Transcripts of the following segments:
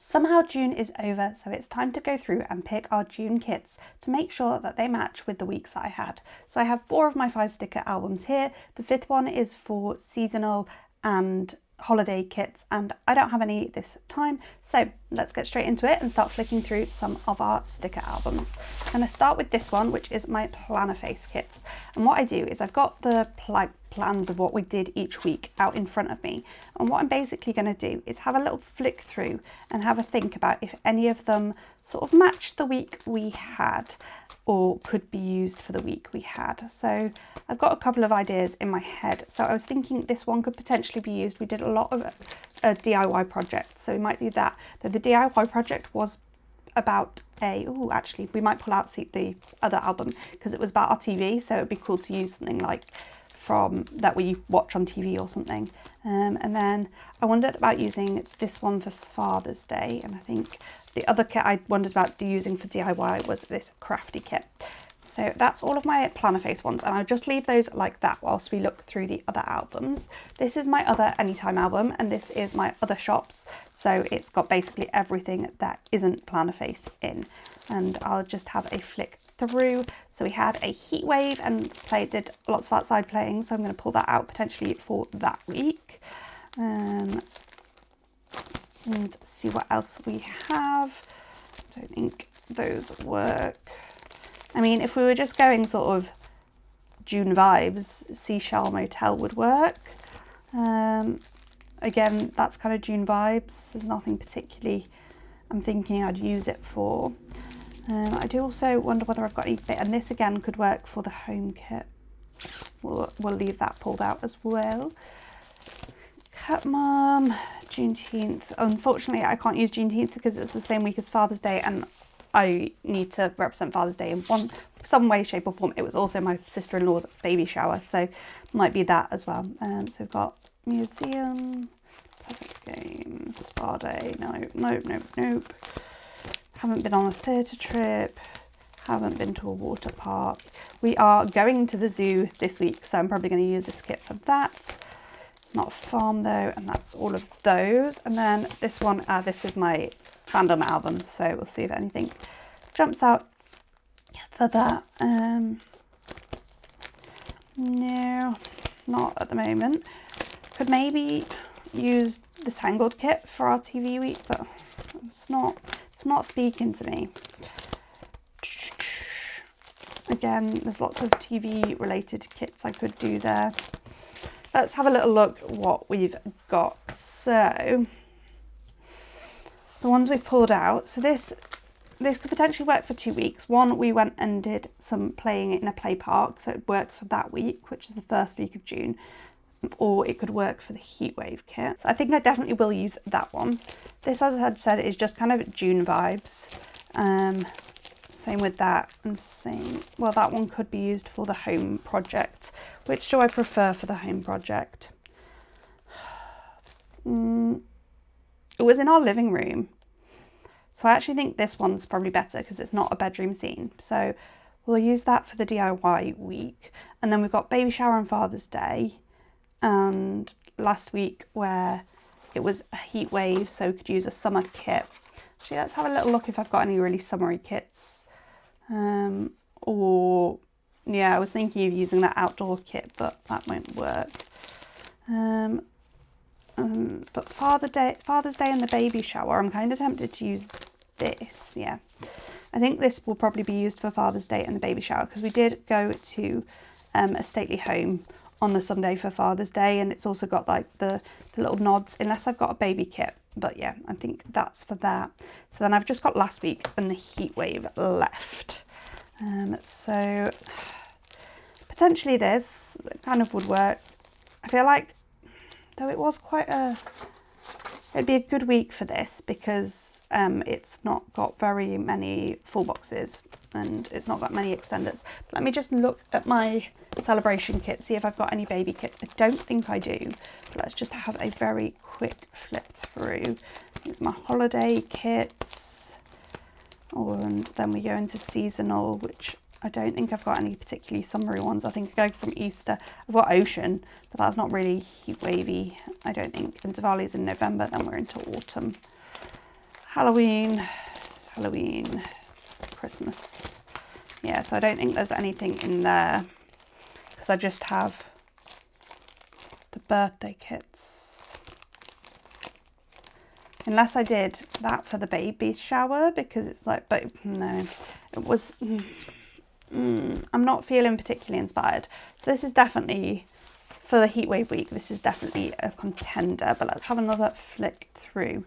Somehow June is over, so it's time to go through and pick our June kits to make sure that they match with the weeks that I had. So I have 4 of my 5 sticker albums here. The 5th one is for seasonal and holiday kits, and I don't have any this time, so let's get straight into it and start flicking through some of our sticker albums. I'm going to start with this one, which is my planner face kits, and what I do is I've got the plans of what we did each week out in front of me, and what I'm basically going to do is have a little flick through and have a think about if any of them sort of match the week we had or could be used for the week we had. So I've got a couple of ideas in my head. So I was thinking this one could potentially be used. We did a lot of a DIY project, so we might do that. Though the DIY project was about actually we might pull out the other album because it was about our TV, so it'd be cool to use something like from that we watch on TV or something. And then I wondered about using this one for Father's Day, and I think the other kit I wondered about using for DIY was this crafty kit. So that's all of my planner face ones, and I'll just leave those like that whilst we look through the other albums. This is my other Anytime album, and this is my other shops, so it's got basically everything that isn't planner face in, and I'll just have a flick through. So we had a heatwave and did lots of outside playing, so I'm going to pull that out potentially for that week, and see what else we have. I don't think those work. I mean, if we were just going sort of June vibes, Seashell Motel would work. Again, that's kind of June vibes. There's nothing particularly I'm thinking I'd use it for. I do also wonder whether I've got any bit, and this again could work for the home kit. We'll leave that pulled out as well. Cat Mum, Juneteenth. Unfortunately, I can't use Juneteenth because it's the same week as Father's Day, and I need to represent Father's Day in some way, shape or form. It was also my sister-in-law's baby shower, so might be that as well. So we've got museum, perfect game, spa day, nope. Haven't been on a theatre trip, haven't been to a water park. We are going to the zoo this week, so I'm probably going to use this kit for that. Not a farm though, and that's all of those. And then this one, this is my fandom album, so we'll see if anything jumps out for that. No, not at the moment. Could maybe use the Tangled kit for our TV week, but it's not speaking to me. Again, there's lots of TV related kits I could do there. Let's have a little look what we've got. So the ones we've pulled out. So this could potentially work for 2 weeks. One, we went and did some playing in a play park, so it'd work for that week, which is the first week of June. Or it could work for the heatwave kit. So I think I definitely will use that one. This, as I had said, is just kind of June vibes. Same with that, and well, that one could be used for the home project. Which do I prefer for the home project? It was in our living room. So I actually think this one's probably better because it's not a bedroom scene. So we'll use that for the DIY week. And then we've got baby shower and Father's Day. And last week where it was a heat wave, so we could use a summer kit. Actually, let's have a little look if I've got any really summery kits. Or yeah, I was thinking of using that outdoor kit, but that won't work. But Father's Day and the baby shower, I'm kind of tempted to use this. Yeah, I think this will probably be used for Father's Day and the baby shower because we did go to a stately home on the Sunday for Father's Day, and it's also got like the little nods, unless I've got a baby kit. But yeah, I think that's for that. So then I've just got last week and the heat wave left. So potentially this kind of would work. I feel like, though it was it'd be a good week for this because it's not got very many full boxes and it's not got many extenders. But let me just look at my celebration kit, see if I've got any baby kits. I don't think I do, but let's just have a very quick flip through. Here's my holiday kits, and then we go into seasonal, which I don't think I've got any particularly summery ones. I think I go from Easter. I've got ocean, but that's not really heat wavy, I don't think. And Diwali's in November, then we're into autumn. Halloween, Christmas. Yeah, so I don't think there's anything in there because I just have the birthday kits. Unless I did that for the baby shower, because it's like, but no, it was, I'm not feeling particularly inspired. So this is definitely, for the heatwave week, this is definitely a contender, but let's have another flick through.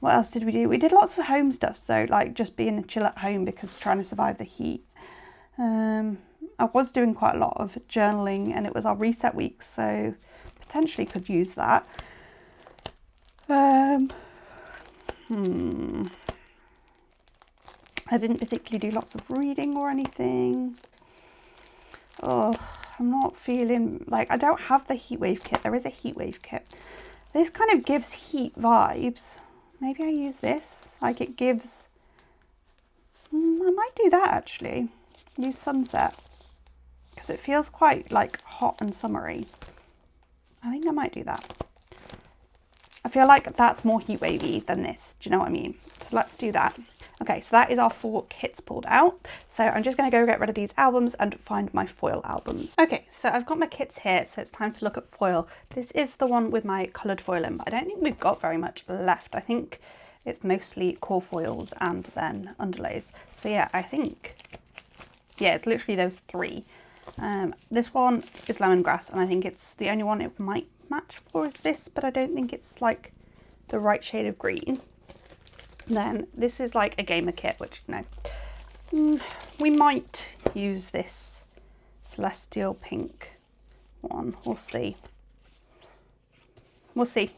What else did we do? We did lots of home stuff, so like just being a chill at home because trying to survive the heat. I was doing quite a lot of journaling and it was our reset week, so potentially could use that. I didn't particularly do lots of reading or anything. Oh, I'm not feeling like, I don't have the heatwave kit. There is a heatwave kit. This kind of gives heat vibes. Maybe I use this, like it gives, I might do that actually. Use sunset, because it feels quite like hot and summery. I think I might do that. I feel like that's more heat wavy than this, do you know what I mean? So let's do that. Okay, so that is our 4 kits pulled out. So I'm just going to go get rid of these albums and find my foil albums. Okay, so I've got my kits here, so it's time to look at foil. This is the one with my coloured foil in, but I don't think we've got very much left. I think it's mostly core foils and then underlays. So yeah, I think, yeah, it's literally those 3. This one is lemongrass, and I think it's the only one it might match for is this, but I don't think it's like the right shade of green. Then this is like a gamer kit, which, you know, we might use this celestial pink one. We'll see. We'll see.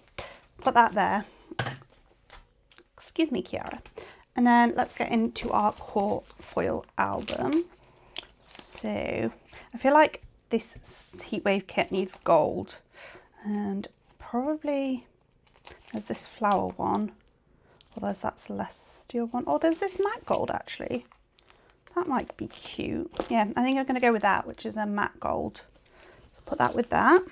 Put that there. Excuse me, Kiara. And then let's get into our core foil album. So I feel like this heatwave kit needs gold, and probably there's this flower one. Or there's that celestial one. Oh, there's this matte gold actually. That might be cute. Yeah, I think I'm going to go with that, which is a matte gold. So put that with that.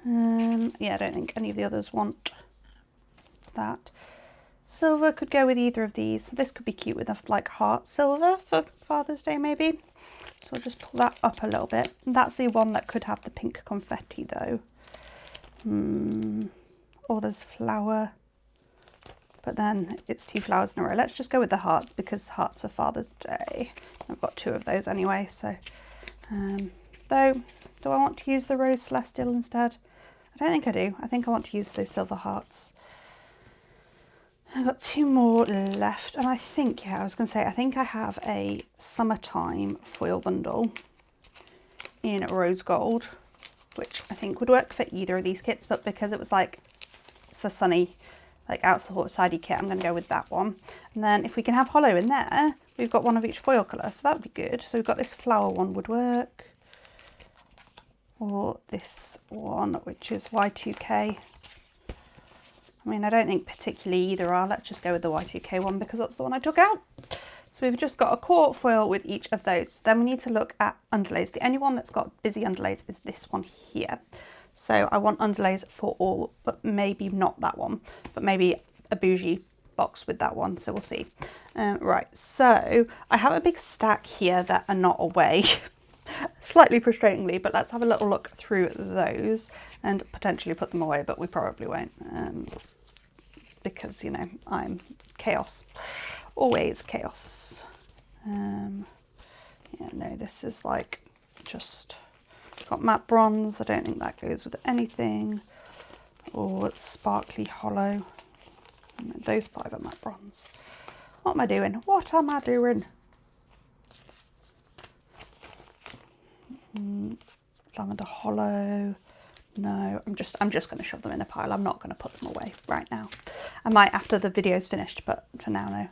Yeah, I don't think any of the others want that. Silver could go with either of these. So this could be cute with a like heart silver for Father's Day maybe. So I'll just pull that up a little bit. That's the one that could have the pink confetti though. Or there's flower. But then it's 2 flowers in a row. Let's just go with the hearts because hearts for Father's Day. I've got 2 of those anyway. So, though, do I want to use the rose celestial instead? I don't think I do. I think I want to use those silver hearts. I've got 2 more left. And I think, yeah, I was going to say, I think I have a summertime foil bundle in rose gold, which I think would work for either of these kits. But because it was like, it's the sunny, like outsidey kit, I'm going to go with that one. And then if we can have hollow in there, we've got one of each foil colour, so that would be good. So we've got this flower one would work, or this one, which is Y2K. I mean, I don't think particularly either are. Let's just go with the Y2K one because that's the one I took out. So we've just got a core foil with each of those. Then we need to look at underlays. The only one that's got busy underlays is this one here. So I want underlays for all, but maybe not that one, but maybe a bougie box with that one. So we'll see. Right, so I have a big stack here that are not away, slightly frustratingly, but let's have a little look through those and potentially put them away, but we probably won't because, you know, I'm chaos, always chaos. Yeah, no, this is like just... Got matte bronze, I don't think that goes with anything. Or sparkly hollow. Those 5 are matte bronze. What am I doing? What am I doing? Lavender hollow. No, I'm just going to shove them in a pile. I'm not going to put them away right now. I might after the video's finished, but for now, no.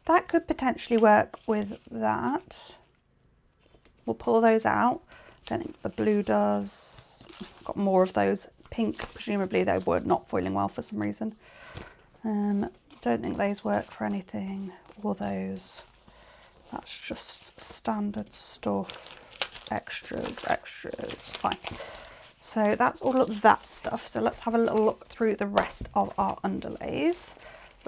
That could potentially work with that. We'll pull those out. I don't think the blue does. Got more of those. Pink, presumably they were not foiling well for some reason. Don't think those work for anything. Or those. That's just standard stuff. Extras. Fine. So that's all of that stuff. So let's have a little look through the rest of our underlays.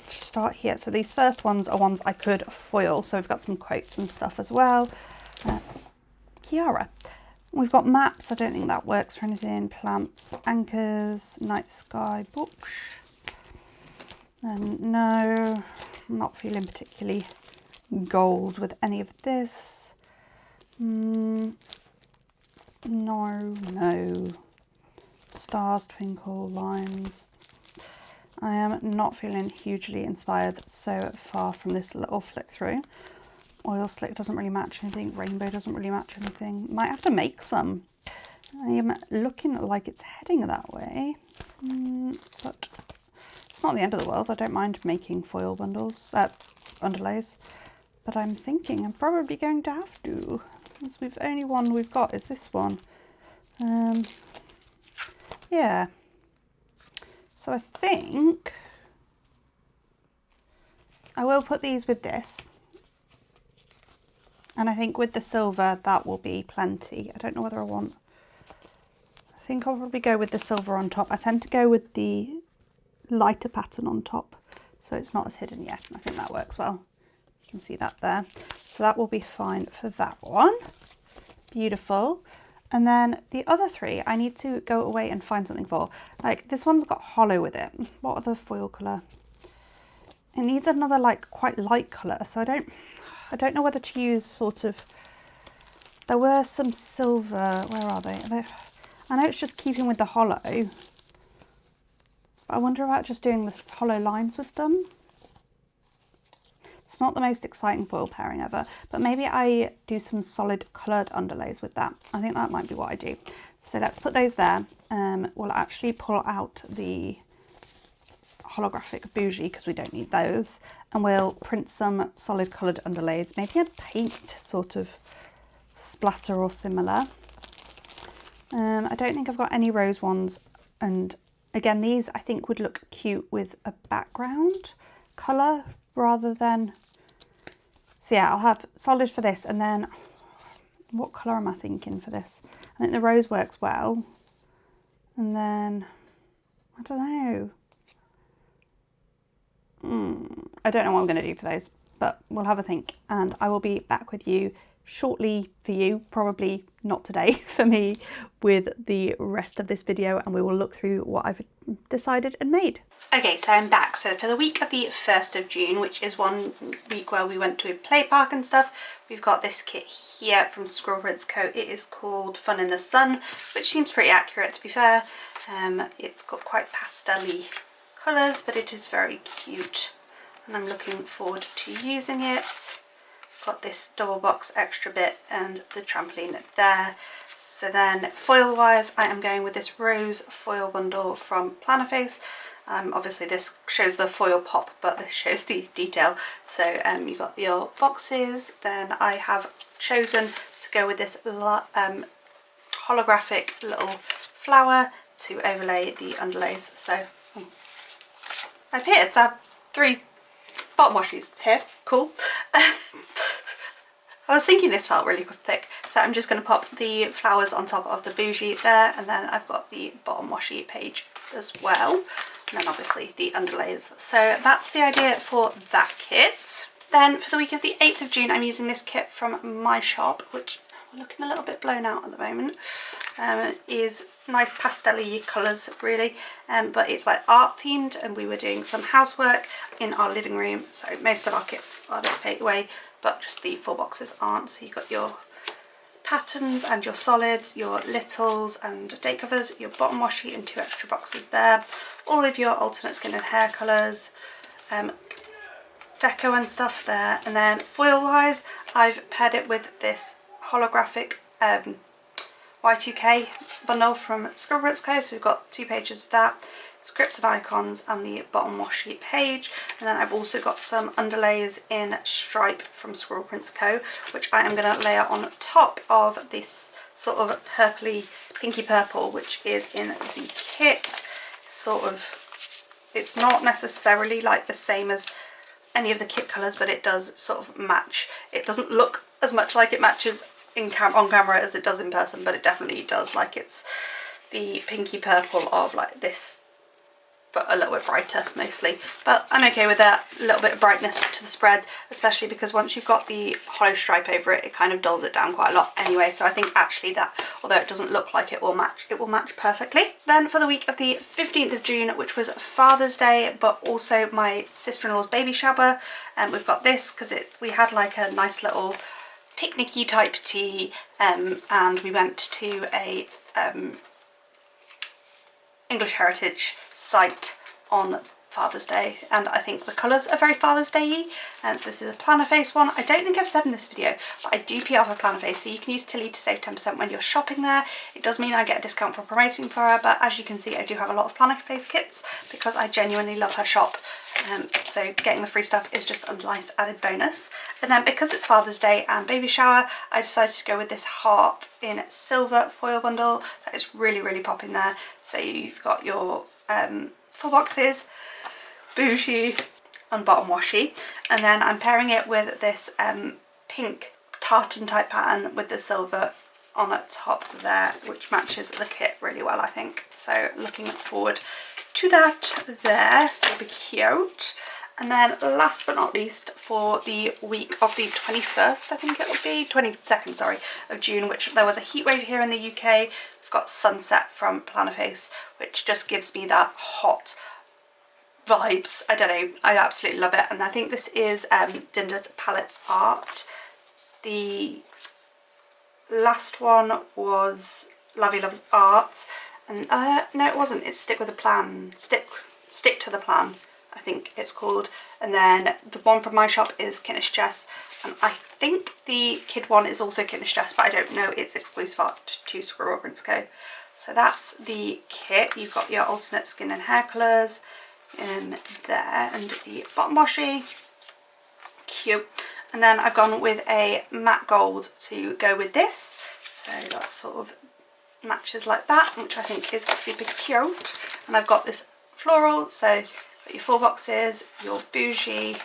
Let's start here. So these first ones are ones I could foil. So we've got some quotes and stuff as well. Kiara. We've got maps. I don't think that works for anything. Plants, anchors, night sky, books. No, I'm not feeling particularly gold with any of this. No. Stars, twinkle, lines. I am not feeling hugely inspired so far from this little flick through. Oil slick doesn't really match anything. Rainbow doesn't really match anything. Might have to make some. I am looking like it's heading that way, but it's not the end of the world. I don't mind making foil bundles, underlays, but I'm thinking I'm probably going to have to, because we've only one we've got is this one. Yeah. So I think I will put these with this. And I think with the silver, that will be plenty. I don't know whether I want... I think I'll probably go with the silver on top. I tend to go with the lighter pattern on top, so it's not as hidden yet. I think that works well. You can see that there. So that will be fine for that one. Beautiful. And then the other three, I need to go away and find something for. Like, this one's got hollow with it. What other foil colour? It needs another, like, quite light colour, so I don't know whether to use sort of... There were some silver... Where are they? I know it's just keeping with the hollow. But I wonder about just doing the hollow lines with them. It's not the most exciting foil pairing ever, but maybe I do some solid coloured underlays with that. I think that might be what I do. So let's put those there. We'll actually pull out the holographic bougie because we don't need those, and we'll print some solid coloured underlays, maybe a paint sort of splatter or similar. I don't think I've got any rose ones, and again these I think would look cute with a background colour rather than... So yeah, I'll have solid for this, and then what colour am I thinking for this? I think the rose works well, and then I don't know. I don't know what I'm going to do for those, but we'll have a think, and I will be back with you shortly for you, probably not today for me, with the rest of this video, and we will look through what I've decided and made. Okay, so I'm back. So for the week of the 1st of June, which is one week where we went to a play park and stuff, we've got this kit here from Squirrel Prince Co. It is called Fun in the Sun, which seems pretty accurate to be fair. It's got quite pastel-y colours, but it is very cute, and I'm looking forward to using it. Got this double box extra bit and the trampoline there. So then foil wise, I am going with this rose foil bundle from Plannerface. Obviously this shows the foil pop, but this shows the detail. So you got your boxes. Then I have chosen to go with this holographic little flower to overlay the underlays. So I appeared to have 3 bottom washies here. Cool. I was thinking this felt really thick, so I'm just going to pop the flowers on top of the bougie there, and then I've got the bottom washi page as well, and then obviously the underlays. So that's the idea for that kit. Then for the week of the 8th of June, I'm using this kit from my shop, which we're looking a little bit blown out at the moment. Is nice pastel-y colours really, but it's like art themed, and we were doing some housework in our living room, so most of our kits are this page away, but just the 4 boxes aren't. So you've got your patterns and your solids, your littles and date covers, your bottom washi and 2 extra boxes there, all of your alternate skin and hair colours, deco and stuff there. And then foil wise, I've paired it with this holographic Y2K bundle from Squirrel Prince Co. So we've got 2 pages of that, scripts and icons, and the bottom washi page. And then I've also got some underlays in stripe from Squirrel Prince Co., which I am going to layer on top of this sort of purpley, pinky purple, which is in the kit. Sort of, it's not necessarily like the same as any of the kit colours, but it does sort of match. It doesn't look as much like it matches on camera as it does in person, but it definitely does. Like, it's the pinky purple of like this but a little bit brighter mostly. But I'm okay with that little bit of brightness to the spread, especially because once you've got the hollow stripe over it, it kind of dulls it down quite a lot anyway. So I think actually that, although it doesn't look like it will match perfectly. Then for the week of the 15th of June, which was Father's Day, but also my sister-in-law's baby shower, and we've got this because we had like a nice little picnicky type tea, and we went to a English heritage site on Father's Day, and I think the colours are very Father's Day-y. And so this is a planner face one. I don't think I've said in this video, but I do pee off a planner face, so you can use Tilly to save 10% when you're shopping there. It does mean I get a discount for promoting for her, but as you can see, I do have a lot of planner face kits because I genuinely love her shop. So getting the free stuff is just a nice added bonus. And then because it's Father's Day and baby shower, I decided to go with this heart in silver foil bundle. That is really, really popping there. So you've got your 4 boxes, bougie and bottom washi, and then I'm pairing it with this pink tartan type pattern with the silver on the top there, which matches the kit really well, I think. So looking forward to that there, so it'll be cute. And then last but not least, for the week of the 21st, I think it will be 22nd, sorry, of June, which there was a heat wave here in the UK. We've got Sunset from Planner Face, which just gives me that hot vibes. I don't know, I absolutely love it. And I think this is Dinda's Palettes Art. The last one was Lavie Loves Art, and no it wasn't, it's Stick with a Plan, Stick to the Plan, I think it's called. And then the one from my shop is Knish Jess, and I think the kid one is also Knish Jess, but I don't know, it's exclusive art to Squirrel Prints Co. So that's the kit. You've got your alternate skin and hair colours in there, and the bottom washi, cute. And then I've gone with a matte gold to go with this, so that sort of matches like that, which I think is super cute. And I've got this floral, so got your 4 boxes, your bougie,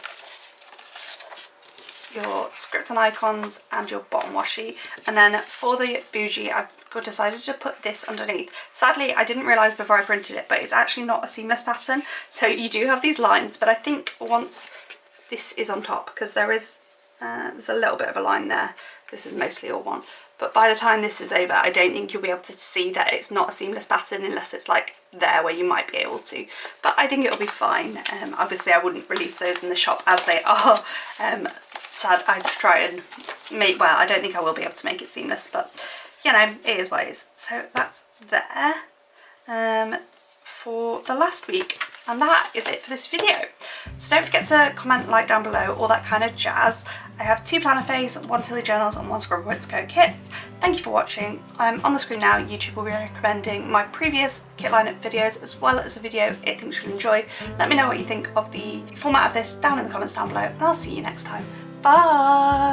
your scripts and icons, and your bottom washi. And then for the bougie, I've decided to put this underneath. Sadly, I didn't realise before I printed it, but it's actually not a seamless pattern, so you do have these lines. But I think once this is on top, because there's a little bit of a line there, this is mostly all one, but by the time this is over, I don't think you'll be able to see that it's not a seamless pattern unless it's like there where you might be able to, but I think it'll be fine. Obviously I wouldn't release those in the shop as they are, so I'd try and make, well, I don't think I will be able to make it seamless, but you know, it is what it is. So that's there for the last week, and that is it for this video. So don't forget to comment, like down below, all that kind of jazz. I have 2 Planner Face, 1 Tilly Journals and 1 Scribble Prints Co kits. Thank you for watching. On the screen now, YouTube will be recommending my previous kit lineup videos as well as a video it thinks you'll enjoy. Let me know what you think of the format of this down in the comments down below, and I'll see you next time. Bye!